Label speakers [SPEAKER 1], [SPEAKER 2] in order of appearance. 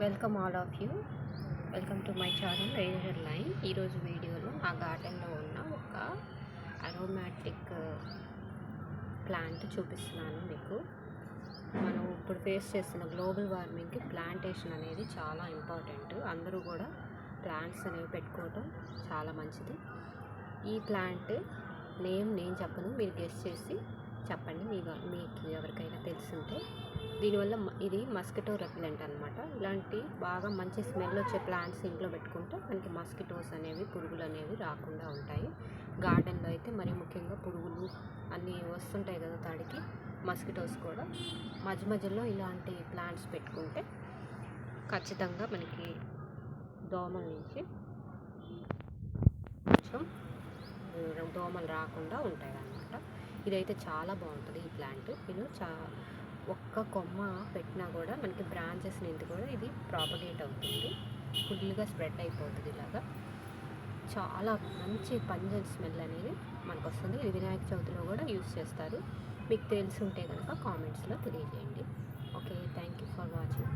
[SPEAKER 1] Welcome all of you. Welcome to my channel razor line. ఈరోజు వీడియోలో ఆ గార్డెన్లో ఉన్న ఒక అరోమాటిక్ ప్లాంట్ చూపిస్తున్నాను మీకు. మనం ఇప్పుడు ఫేస్ చేస్తున్న గ్లోబల్ వార్మింగ్కి ప్లాంటేషన్ అనేది చాలా ఇంపార్టెంట్. అందరూ కూడా ప్లాంట్స్ అనేవి పెట్టుకోవటం చాలా మంచిది. ఈ ప్లాంట్ నేమ్ నేను చెప్పను, మీరు గెస్ చేసి చెప్పండి మీకు ఎవరికైనా తెలుసుంటే. దీనివల్ల ఇది మస్కిటో రెపెలెంట్ అనమాట. ఇలాంటి బాగా మంచి స్మెల్ వచ్చే ప్లాంట్స్ ఇంట్లో పెట్టుకుంటే మనకి మస్కిటోస్ అనేవి, పురుగులు అనేవి రాకుండా ఉంటాయి. గార్డెన్లో అయితే మరి ముఖ్యంగా పురుగులు అన్నీ వస్తుంటాయి కదా తాడికి, మస్కిటోస్ కూడా. మధ్య మధ్యలో ఇలాంటి ప్లాంట్స్ పెట్టుకుంటే ఖచ్చితంగా మనకి దోమల నుంచి కొంచెం దోమలు రాకుండా ఉంటాయి అన్నమాట. ఇదైతే చాలా బాగుంటుంది ఈ ప్లాంట్. నేను ఒక్క కొమ్మ పెట్టినా కూడా మనకి బ్రాంచెస్ నుంచి కూడా ఇది ప్రాపగేట్ అవుతుంది, ఫుల్గా స్ప్రెడ్ అయిపోతుంది. ఇలాగా చాలా మంచి పంజెంట్ స్మెల్ అనేది మనకు వస్తుంది. ఇది వినాయక చవితిలో కూడా యూస్ చేస్తారు. మీకు తెలిసి ఉంటే కనుక కామెంట్స్లో తెలియజేయండి. Okay, thank you for watching.